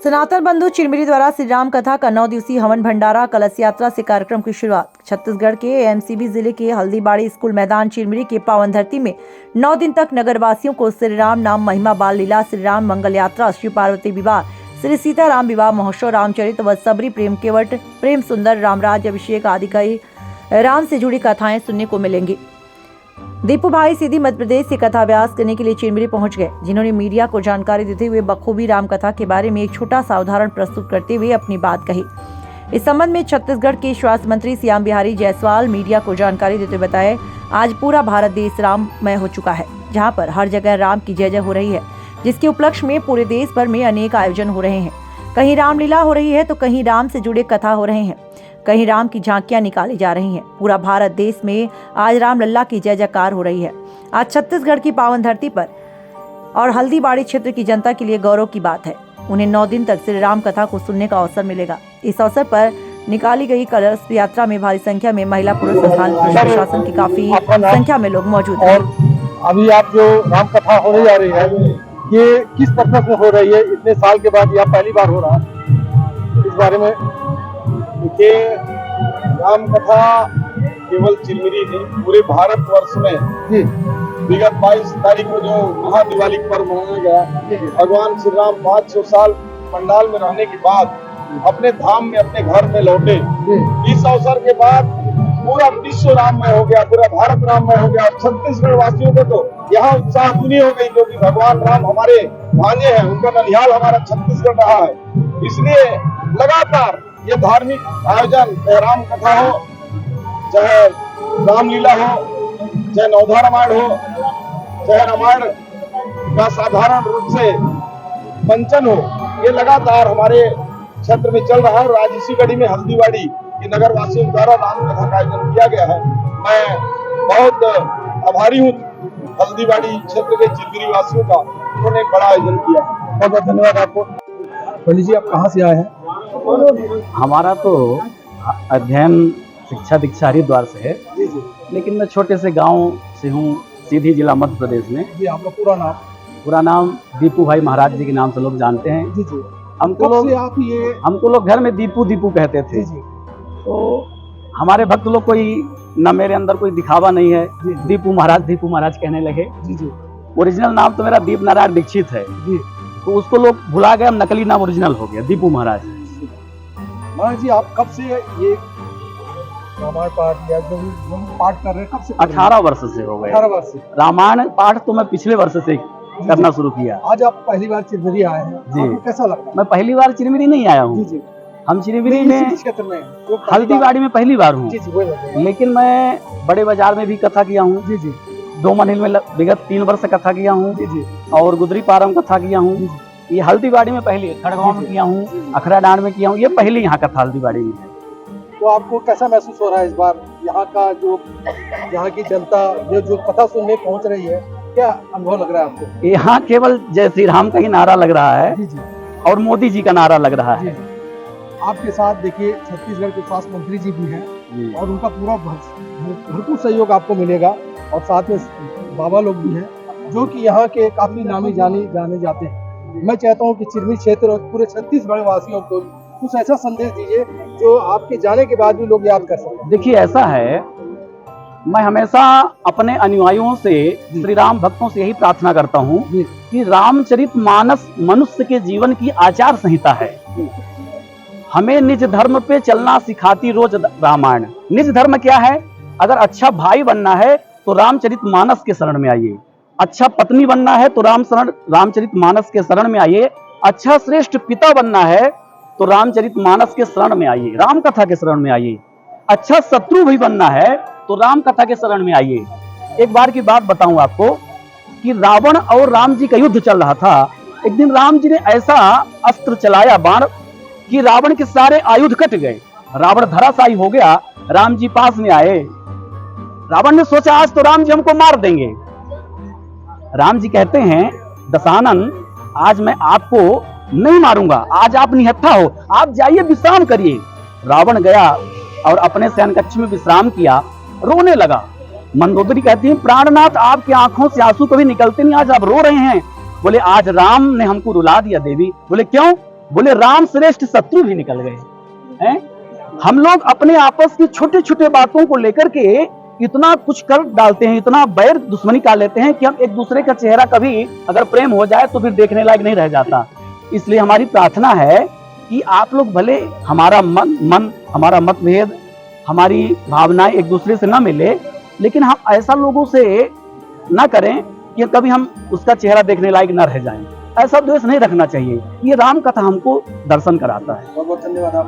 सनातन बंधु चिरमिरी द्वारा श्री राम कथा का 9 दिवसीय हवन भंडारा कलश यात्रा से कार्यक्रम की शुरुआत। छत्तीसगढ़ के एमसीबी जिले के हल्दीबाड़ी स्कूल मैदान चिरमिरी के पावन धरती में 9 दिन तक नगरवासियों को श्री राम नाम महिमा बाल लीला, श्री राम मंगल यात्रा, श्री पार्वती विवाह, श्री सीताराम विवाह महोत्सव, रामचरित व सबरी प्रेम केवट, प्रेम सुंदर, रामराज अभिषेक आदि कई राम से जुड़ी कथाएं सुनने को मिलेंगी। दीपू भाई सीधी मध्य प्रदेश से कथा व्यास करने के लिए चिरमिरी पहुंच गए, जिन्होंने मीडिया को जानकारी देते हुए बखूबी राम कथा के बारे में एक छोटा सा उदाहरण प्रस्तुत करते हुए अपनी बात कही। इस संबंध में छत्तीसगढ़ के स्वास्थ्य मंत्री श्याम बिहारी जायसवाल मीडिया को जानकारी देते हुए बताए, आज पूरा भारत देश राममय हो चुका है, जहाँ पर हर जगह राम की जय जय हो रही है, जिसके उपलक्ष्य में पूरे देश भर में अनेक आयोजन हो रहे हैं। कहीं रामलीला हो रही है तो कहीं राम से जुड़े कथा हो रहे हैं, कहीं राम की झांकियां निकाली जा रही हैं। पूरा भारत देश में आज रामलल्ला की जय जयकार हो रही है। आज छत्तीसगढ़ की पावन धरती पर और हल्दीबाड़ी क्षेत्र की जनता के लिए गौरव की बात है। उन्हें 9 दिन तक श्री राम कथा को सुनने का अवसर मिलेगा। इस अवसर पर निकाली गई कलश यात्रा में भारी संख्या में महिला, पुरुष, स्थानीय पुलिस प्रशासन की काफी संख्या में लोग मौजूद हैं। अभी आप जो राम कथा होने जा रही है, ये किस पर्पस में हो रही है? इतने साल के बाद यह पहली बार हो रहा है, इस बारे में देखिए, राम कथा केवल चिरमिरी नहीं, पूरे भारतवर्ष में विगत 22 तारीख को जो महादिवाली पर्व मनाया गया, भगवान श्री राम 500 साल पंडाल में रहने के बाद अपने धाम में, अपने घर में लौटे। इस अवसर के बाद पूरा विश्व राममय हो गया, पूरा भारत राममय हो गया। और छत्तीसगढ़ वासियों को तो यहाँ उत्साह दुनी हो गई, क्योंकि भगवान राम हमारे भांजे हैं, उनका ननिहाल हमारा छत्तीसगढ़ रहा है। इसलिए लगातार ये धार्मिक आयोजन, चाहे राम कथा हो, चाहे रामलीला हो, चाहे नवधा रामायण हो, चाहे रामायण का साधारण रूप से मंचन हो, ये लगातार हमारे क्षेत्र में चल रहा है। और आज इसी कड़ी में हल्दीबाड़ी के नगर वासियों द्वारा राम कथा का आयोजन किया गया है। मैं बहुत आभारी हूँ हल्दीबाड़ी क्षेत्र के चिरमिरी वासियों का, उन्होंने एक बड़ा आयोजन किया। बहुत बहुत धन्यवाद आपको। पंडित जी, आप कहाँ से आए हैं? हमारा तो अध्ययन शिक्षा दीक्षा हरिद्वार से है, लेकिन मैं छोटे से गांव से हूँ, सीधी जिला मध्य प्रदेश में। जी, आपका पूरा नाम? पूरा नाम दीपू भाई महाराज जी के नाम से लोग जानते हैं। जी जी। हमको लोग घर में दीपू दीपू कहते थे। जी। तो हमारे भक्त लोग कोई न मेरे अंदर कोई दिखावा नहीं है, दीपू महाराज कहने लगे। जी जी। ओरिजिनल नाम तो मेरा दीप नारायण दीक्षित है। जी। तो उसको लोग भुला गए, नकली नाम ओरिजिनल हो गया दीपू महाराज। महाराज जी, आप कब से ये रामायण पाठ या जो पाठ कर रहे हैं, कब से? 18 वर्ष से हो गए। 18 वर्ष से। रामायण पाठ तो मैं पिछले वर्ष से करना शुरू किया। आज आप पहली बार चिरमिरी आए हैं, जी, कैसा लग रहा है? मैं पहली बार चिरमिरी नहीं आया हूँ। जी। हम चिरमिरी में क्षेत्र में हल्दीबाड़ी में पहली बार हूँ। जी, लेकिन मैं बड़े बाजार में भी कथा किया हूँ। जी जी। 2 मंजिल में विगत 3 वर्ष कथा किया हूँ। जी जी। और गुदरी पारम कथा किया हूँ। ये हल्दीबाड़ी में पहली, खड़गांव में किया हूँ, अखरा डांड में किया हूँ, ये पहली यहाँ कथा हल्दीबाड़ी में है। तो आपको कैसा महसूस हो रहा है इस बार? यहाँ का जो यहाँ की जनता जो कथा सुनने पहुँच रही है, क्या अनुभव लग रहा है आपको? यहाँ केवल जय श्री राम का ही नारा लग रहा है। जी जी। और मोदी जी का नारा लग रहा है। आपके साथ देखिए छत्तीसगढ़ के स्वास्थ्य मंत्री जी भी हैं, और उनका पूरा भरपूर सहयोग आपको मिलेगा। और साथ में बाबा लोग भी हैं, जो कि यहाँ के काफी नामी जाने जाते हैं। मैं चाहता हूँ कि चिरमिरी क्षेत्र और पूरे छत्तीसगढ़ वासियों को कुछ ऐसा संदेश दीजिए जो आपके जाने के बाद भी लोग याद कर सकें। देखिए, ऐसा है, मैं हमेशा अपने अनुयायियों से, श्री राम भक्तों से यही प्रार्थना करता हूँ कि रामचरितमानस मनुष्य के जीवन की आचार संहिता है। हमें निज धर्म पे चलना सिखाती रोज रामायण। निज धर्म क्या है? अगर अच्छा भाई बनना है तो रामचरितमानस के शरण में आइए। अच्छा पत्नी बनना है तो रामचरितमानस के शरण में आइए। अच्छा श्रेष्ठ पिता बनना है तो रामचरितमानस के शरण में आइए, राम कथा के शरण में आइए। अच्छा शत्रु भी बनना है तो राम कथा के शरण में आइए। एक बार की बात बताऊं आपको कि रावण और राम जी का युद्ध चल रहा था। एक दिन राम जी ने ऐसा अस्त्र चलाया, बाण, कि रावण के सारे आयुध कट गए। रावण धराशायी हो गया। राम जी पास में आए। रावण ने सोचा आज तो राम जी हमको मार देंगे। राम जी कहते हैं, दशानन, आज मैं आपको नहीं मारूंगा, आज आप निहत्था हो, आप जाइए विश्राम करिए। रावण गया और अपने शयन कक्ष में विश्राम किया, रोने लगा। मंदोदरी कहती है, प्राणनाथ, आपकी आंखों से आंसू कभी निकलते नहीं, आज आप रो रहे हैं। बोले, आज राम ने हमको रुला दिया देवी। बोले, क्यों? बोले राम श्रेष्ठ शत्रु भी निकल गए हैं। हम लोग अपने आपस की छोटे छोटे बातों को लेकर के इतना कुछ कर डालते हैं, इतना बैर दुश्मनी का लेते हैं कि हम एक दूसरे का चेहरा कभी अगर प्रेम हो जाए तो फिर देखने लायक नहीं रह जाता। इसलिए हमारी प्रार्थना है कि आप लोग भले हमारा हमारा मतभेद, हमारी भावनाएं एक दूसरे से ना मिले, लेकिन हम ऐसा लोगों से ना करें कि कभी हम उसका चेहरा देखने लायक ना रह जाएं। ऐसा द्वेष नहीं रखना चाहिए। ये राम कथा हमको दर्शन कराता है। बहुत बहुत धन्यवाद आप